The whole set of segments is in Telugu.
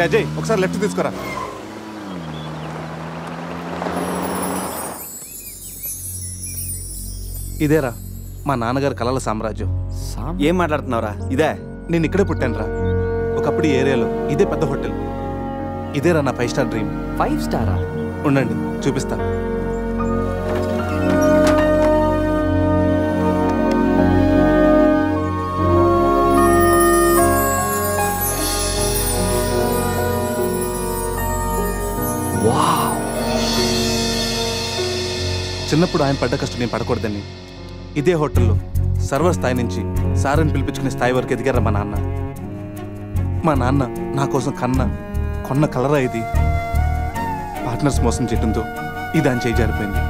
అజయ్ ఒకసారి లెఫ్ట్ తీసుకురా. ఇదేరా మా నాన్నగారు కళల సామ్రాజ్యం. ఏం మాట్లాడుతున్నావురా? ఇదే నేను ఇక్కడే పుట్టాను రా. ఒకప్పుడు ఈ ఏరియాలో ఇదే పెద్ద హోటల్. ఇదేరా నా 5 స్టార్ డ్రీమ్. 5 స్టారా? ఉండండి చూపిస్తా. చిన్నప్పుడు ఆయన పడ్డ కష్టం నేను పడకూడదని ఇదే హోటల్లో సర్వర్ స్థాయి నుంచి సారని పిలిపించుకునే స్థాయి వరకు ఎదిగారా మా నాన్న. మా నాన్న నా కోసం కొన్న కలరా ఇది. పార్ట్నర్స్ మోసం చేయడంతో ఇది ఆయన చేయి జారిపోయింది.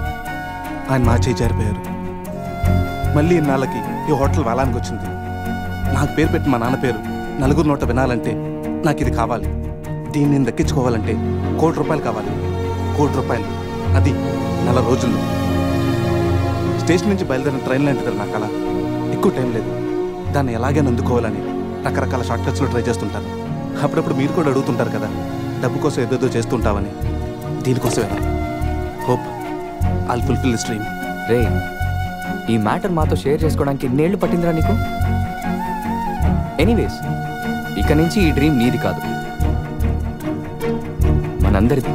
ఆయన మా చేయి జారిపోయారు. మళ్ళీ ఇన్నాళ్ళకి ఈ హోటల్ వేలానికి వచ్చింది. నాకు పేరు పెట్టి మా నాన్న పేరు నలుగురు నోట వినాలంటే నాకు ఇది కావాలి. దీన్ని నేను దక్కించుకోవాలంటే ₹1,00,00,000 కావాలి. ₹1,00,00,000 అది 4 రోజుల్లో. స్టేషన్ నుంచి బయలుదేరిన ట్రైన్ లాంటిది నా కళ. ఎక్కువ టైం లేదు. దాన్ని ఎలాగైనా అందుకోవాలని రకరకాల షార్ట్ కట్స్లో ట్రై చేస్తుంటాను. అప్పుడప్పుడు మీరు కూడా అడుగుతుంటారు కదా, డబ్బు కోసం ఏదేదో చేస్తుంటావని. దీనికోసమేనా? Hope I'll fulfil this dream. రే, ఈ మ్యాటర్ మాతో షేర్ చేసుకోవడానికి ఎన్నేళ్ళు పట్టిందిరా నీకు? ఎనీవేస్, ఇక నుంచి ఈ డ్రీమ్ నీది కాదు, మనందరిది.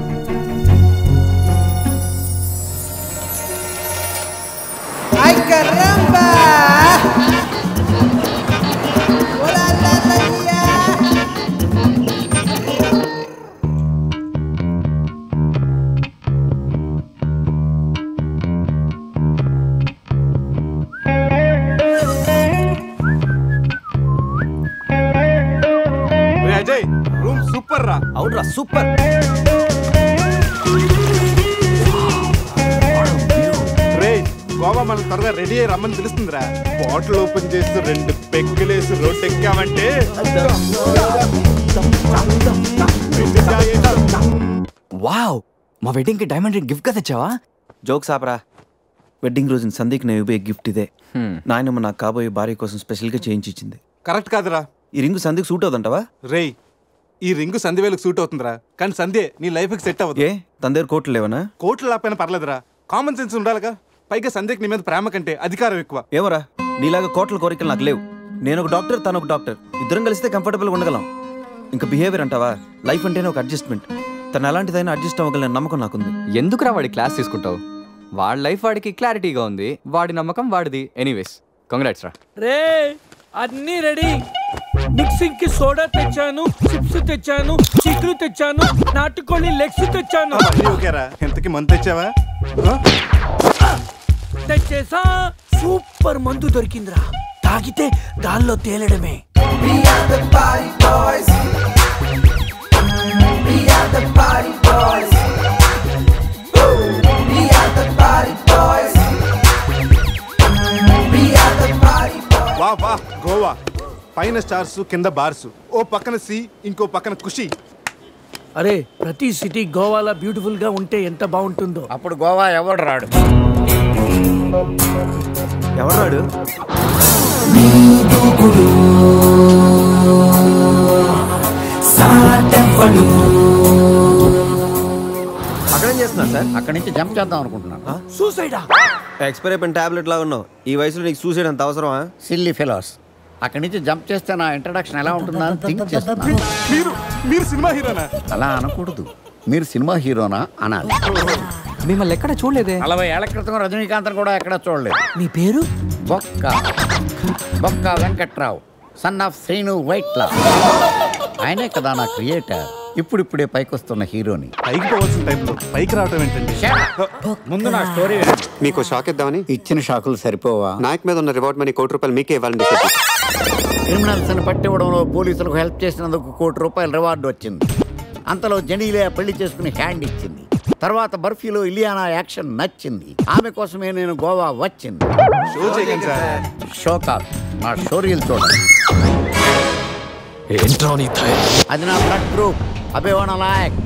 అజయ్ రూమ్ సూపర్ రా. అవునరా, సూపర్. రే, గోవా మనం త్వరగా రెడీ అయ్యి రమ్మని తెలుస్తుందిరా. బాటిల్ ఓపెన్ చేస్తూ 2 పెగ్గులేసి రోడ్ ఎక్కామంటే వావ్, మా వెడ్డింగ్ కి డైమండ్ రింగ్ గిఫ్ట్ గా తెచ్చావా? జోక్స్ ఆపరా. వెడ్డింగ్ రోజున సందీక్ నేను ఇవ్వే గిఫ్ట్ ఇదే. నాయనమ్మ నాకు కాబోయే భార్య కోసం స్పెషల్గా చేయించి ఇచ్చింది. కరెక్ట్ కాదురా. ఈ రింగ్ సందీక్ సూట్ అవుతుంటావా? రే, ఈ రింగు సంధ్యవేలకు సూట్ అవుతుందిరా, కానీ సంధ్య నీ లైఫ్కి సెట్ అవ్వదు. ఏ తన దగ్గర కోట్లు లేవనా? కోట్లు లేకపోయినా పర్లేదురా, కామన్ సెన్స్ ఉండాలిగా. పైగా సంధ్యకి నీ మీద ప్రేమ కంటే అధికారం ఎక్కువ. ఏమరా, నీలాగా కోట్ల కోరికలు నాకు లేవు. నేను ఒక డాక్టర్, తను ఒక డాక్టర్. ఇద్దరం కలిస్తే కంఫర్టబుల్గా ఉండగలం. ఇంకా బిహేవియర్ అంటావా? లైఫ్ అంటేనే ఒక అడ్జస్ట్మెంట్. తను ఎలాంటిదైనా అడ్జస్ట్ అవ్వగలని నమ్మకం నాకుంది. ఎందుకురా వాడి క్లాస్ తీసుకుంటావు? వాడి లైఫ్ వాడికి క్లారిటీగా ఉంది, వాడి నమ్మకం వాడిది. ఎనీవేస్, కంగ్రాట్స్ రా. రే, అన్నీ రెడీ. మిక్సింగ్ కి సోడా తెచ్చాను, చిప్స్ తెచ్చాను, చిక్కులు తెచ్చాను, నాటుకోళ్ళి లెగ్స్ తెచ్చాను. ఎంతకి మందు తెచ్చావా? తెచ్చేసా. సూపర్ మందు దొరికిందిరా, తాగితే దానిలో తేలడమే. వా వా, గోవా పైన స్టార్స్, కింద బార్స్, ఓ పక్కన సీ, ఇంకో పక్కన ఖుషి. అరే, ప్రతి సిటీ గోవాలో బ్యూటిఫుల్ గా ఉంటే ఎంత బాగుంటుందో. అప్పుడు గోవా ఎవడు రాడు. ఎవరు రాడు? అక్కడేం చేస్తున్నా సార్? అక్కడి నుంచి జంప్ చేద్దాం అనుకుంటున్నాను. సూసైడా? ఎక్స్పైర్ అయిపోయిన టాబ్లెట్ లాగా ఉన్నావు. ఈ వయసులో నీకు సూసైడ్ అంత అవసరమా? Silly fellows. అక్కడి నుంచి జంప్ చేస్తే నా ఇంట్రడక్షన్ ఎలా ఉంటుందా అని థింక్ చేస్తున్నా. మీరు సినిమా హీరోనా? అలా అనకూడదు, మీరు సినిమా హీరోనా అనాలి. మిమ్మల్ని ఎక్కడ చూడలేదే. 40 ఏళ్ల క్రితం రజనీకాంత్ కూడా ఎక్కడ చూడలేదు. మీ పేరు? బొక్క వెంకట్రావు, సన్ ఆఫ్ శ్రీను వైట్లా. ఆయనే కదా నా క్రియేటర్. ఇప్పుడిప్పుడే పైకొస్తున్న హీరోని. పైకి పోవాల్సిన టైంలో పైకి రావటం ఏంటండి? ముందు నా స్టోరీ. మీకు షాక్ ఇద్దామని. ఇచ్చిన షాకులు సరిపోవా? నాయక్ మీద ఉన్న రివార్డ్ మనీ ₹1,00,00,000 మీకే ఇవ్వాలని డిసైడ్ చేశాను. క్రిమినల్స్ ని పట్టివ్వడంలో పోలీసులకు హెల్ప్ చేసినందుకు ₹1,00,00,000 రివార్డు వచ్చింది. అంతలో జెనీలే పెళ్లి చేసుకుని హ్యాండ్ ఇచ్చింది. తర్వాత బర్ఫీలో ఇలియానా యాక్షన్ నచ్చింది. ఆమె కోసమే నేను గోవా వచ్చింది. షో కాదు, నా షోరీలు చూడండి. అది నా బ్లడ్ గ్రూప్. అభివన నాయక్.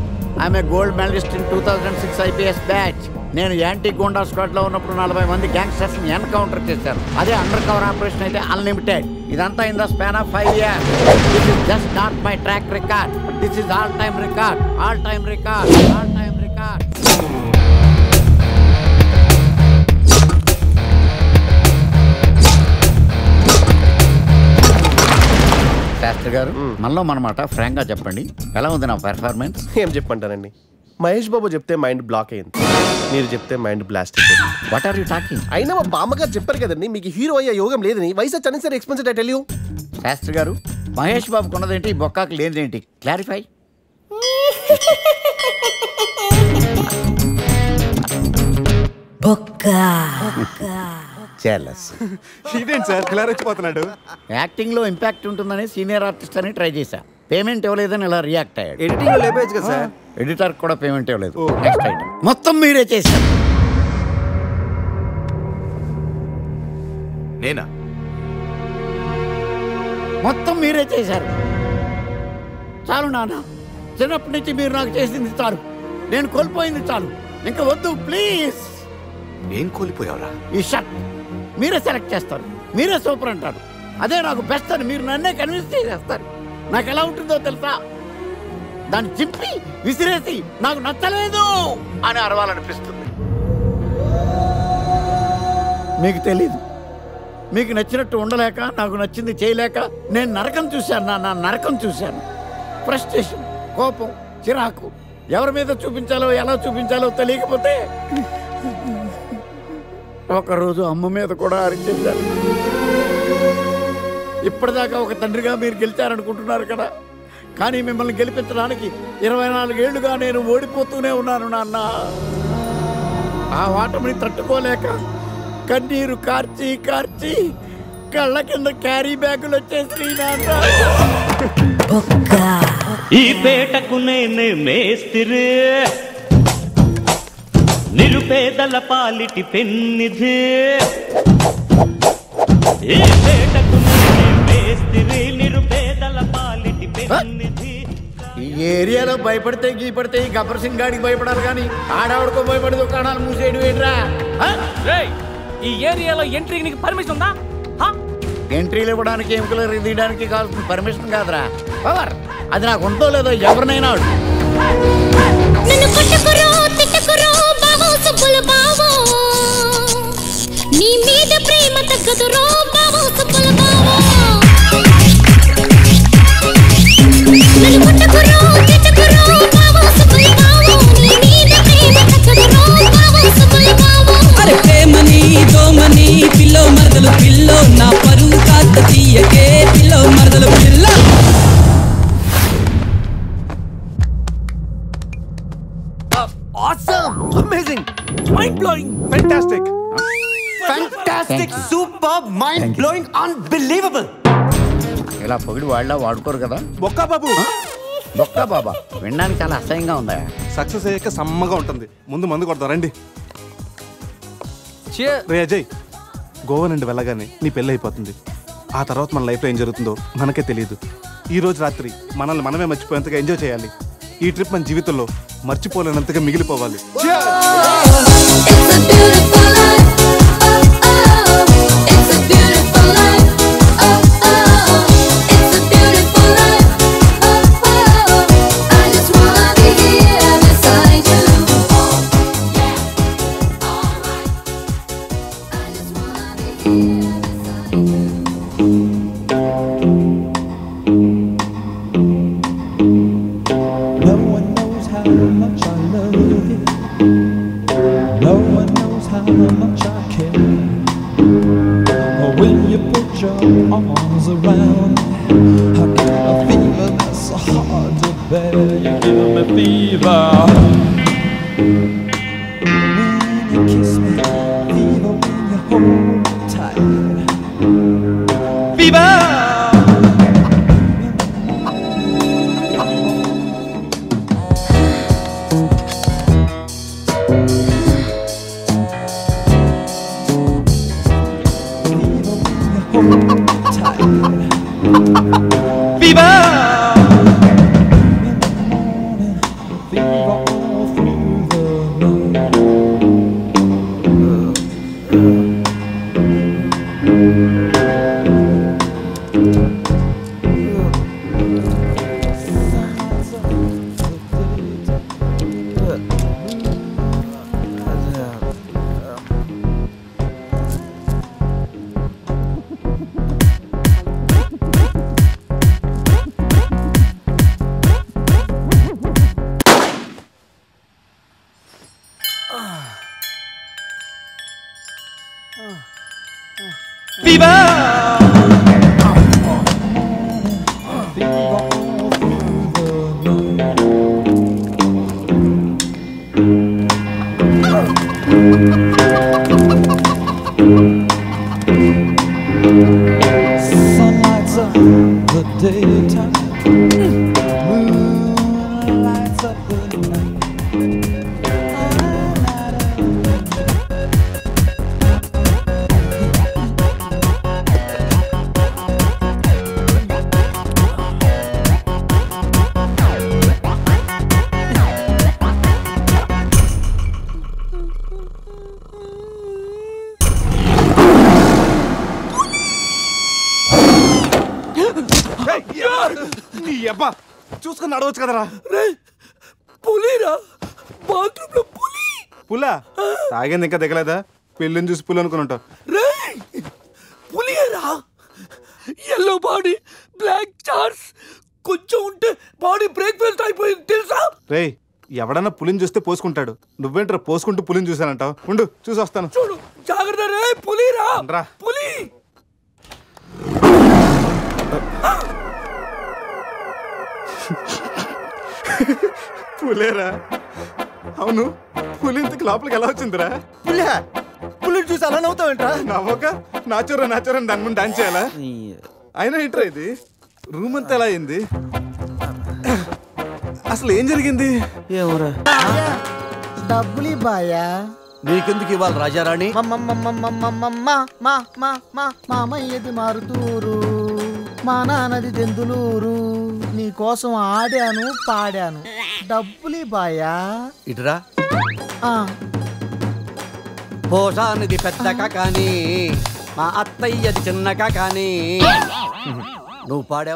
ఆమె gold medalist in 2006 IPS batch. నేను యాంటీ గోండా స్క్వాడ్ లో ఉన్నప్పుడు 40 మంది గ్యాంగ్స్టర్స్ ని ఎన్కౌంటర్ చేశాను. అదే అండర్ కవర్ ఆపరేషన్ అయితే అన్లిమిటెడ్. ఇదంతా in the span of 5 years. This is just not my track record. This is all time record. All time record. All time record. Shastri గారు, మనలో మనమాట ఫ్రాంక్ గా చెప్పండి, ఎలా ఉంది నా పెర్ఫార్మెన్స్? ఏం చెప్పంటానండి, మహేష్ బాబు చెప్తే మైండ్ బ్లాక్ అయింది, మీరు చెప్తే మైండ్ బ్లాస్ట్ అయిపోయింది. What are you talking? అయినా మా బామ్మగారు చెప్పారు కదండి మీకు హీరో అయ్యే యోగం లేదని. వయసు వచ్చాను sir expensive I tell you. Shastri గారు, మహేష్ బాబుకు ఉన్నదేంటి, బొక్కాకు లేనిదేంటి? క్లారిఫై. ఇదేంటి సార్ ఇలా రెచ్చిపోతున్నాడు? యాక్టింగ్ లో ఇంపాక్ట్ ఉంటుందని సీనియర్ ఆర్టిస్ట్ అని ట్రై చేశా. పేమెంట్ ఇవ్వలేదని ఇలా రియాక్ట్ అయ్యాడు. ఎడిటింగ్ లో లేపేయచ్చు కదా సార్. ఎడిటర్ కూడా పేమెంట్ ఇవ్వలేదు. నెక్స్ట్ ఐటమ్ మొత్తం మీరే చేశారు. నేనా? మొత్తం మీరే చేశారు. చాలు నాన్న, చిన్నప్పటి నుంచి మీరు నాకు చేసింది చాలు, నేను కోల్పోయింది చాలు, ఇంకా వద్దు ప్లీజ్. ఏం కోల్పోయావురా? ఈ షర్ట్ మీరే సెలెక్ట్ చేస్తారు, మీరే సూపర్ అంటారు, అదే నాకు బెస్ట్ అని మీరు నన్నే కన్విన్స్ చేసేస్తారు. నాకు ఎలా ఉంటుందో తెలుసా, దాన్ని చింపి విసిరేసి నాకు నచ్చలేదు అని అరవాలనిపిస్తుంది. మీకు తెలీదు, మీకు నచ్చినట్టు ఉండలేక, నాకు నచ్చింది చేయలేక నేను నరకం చూశాను. నా నరకం చూశాను. ఫ్రస్ట్రేషన్, కోపం, చిరాకు, ఎవరి మీద చూపించాలో ఎలా చూపించాలో తెలియకపోతే ఒకరోజు అమ్మ మీద కూడా అరిచేశాను. ఇప్పటిదాకా ఒక తండ్రిగా మీరు గెలిచారనుకుంటున్నారు కదా, కానీ మిమ్మల్ని గెలిపించడానికి 24 ఏళ్లుగా నేను ఓడిపోతూనే ఉన్నాను నాన్న. ఆ ఓటమిని తట్టుకోలేక కన్నీరు కార్చి కార్చి కళ్ళ కింద క్యారీ బ్యాగులు వచ్చేసి నాన్న. ఈ పేటకు నేనే మేస్తిరి, నిరుపేదల పాలిటి పెన్నిధి. ఈ పేటకు నేనే మేస్తిరి, నిరుపేదల పాలిటి పెన్నిధి. ఈ ఏరియాలో భయపడితే గీపడితే ఈ గబ్బర్ సింగ్ గాడికి భయపడాలి, కానీ ఆడవాడికో భయపడి దుకాణాలు మూసేయడం ఏంట్రా? ఈ ఏరియాలో ఎంట్రీకి నీకు పర్మిషన్ ఉందా? ఎంట్రీలు ఇవ్వడానికి, ఎముకలు తీయడానికి కావాల్సిన పర్మిషన్ కాదురా, పవర్. అది నాకు ఉందో లేదో ఎవరినైనా నీ మీద ప్రేమ తగ్గదురో బావో సుబ్బుల బావో. నన్ను కొట్టకురో తిట్టకురో బావో సుబ్బుల బావో. నీ మీద ప్రేమ తగ్గదురో బావో సుబ్బుల బావో. అరే ప్రేమని దోమని పిల్లో మరదలు పిల్లో, నా పరువు కాస్త తీయకే పిల్లో మరదలు పిల్ల. Awesome! Amazing! Mind-blowing! Fantastic! Fantastic! Superb! Mind-blowing! Unbelievable! ఇలా పొగిడి వాళ్ళ వాడుకోరు కదా. బొక్కా బాబు, బొక్కా బాబా వినడానికి చాలా అసహ్యంగా ఉందా? సక్సెస్ అయ్యాక సమ్మగా ఉంటుంది. ముందు మందు కొడతాం రండి. రే అజయ్, గోవా నుండి వెళ్ళగానే నీ పెళ్ళి అయిపోతుంది. ఆ తర్వాత మన లైఫ్లో ఏం జరుగుతుందో మనకే తెలియదు. ఈ రోజు రాత్రి మనల్ని మనమే మర్చిపోయేంతగా ఎంజాయ్ చేయాలి. ఈ ట్రిప్ మన జీవితంలో మర్చిపోలేనంతగా మిగిలిపోవాలి. Sun lights up the daytime, moon lights up the night. నీ అబ్బా చూసుకుని నడవచ్చు కదరా. పులిరా, బాత్రూమ్ లో పులి. పులా తాగింది ఇంకా దిగలేదా? పెళ్ళిని చూసి పులి అనుకుని ఉంటావు. పులిరా, ఎల్లో బాడీ, బ్లాక్ చార్స్, కొంచెం ఉంటే బాడీ బ్రేక్ఫాస్ట్ అయిపోయింది తెలుసా? రేయ్ ఎవడన్నా పులిని చూస్తే పోసుకుంటాడు, నువ్వేంట్రా పోసుకుంటూ పులిని చూసానంటావు? ఉండు చూసి వస్తాను. చూడు జాగ్రత్త రే, పులిరా, పులి. పులేరా? అవును, పులి ఇంతకు లోపలికి ఎలా వచ్చిందిరా? పులిని చూసి అలా నవ్వుతావేంట్రా? నవ్వక నాచురా నాచురా దాని ముందు డాన్స్ చేయాలా? అయినా ఏంట్రా ఇది? రూమ్ అంతా ఎలా అయింది? అసలు ఏం జరిగింది? ఏమోరా. డబ్బులు బాయా. నీకెందుకు ఇవ్వాలి రాజారాణి? మామయ్యది మారుతూరు, మా నాన్నది దెందులూరు. నీ కోసం ఆడాను పాడాను, డబ్బులు బాయా. ఇటురా. పోషానిది పెద్దక కానీ మా అత్తయ్యది చిన్నక కానీ నువ్వు పాడావు.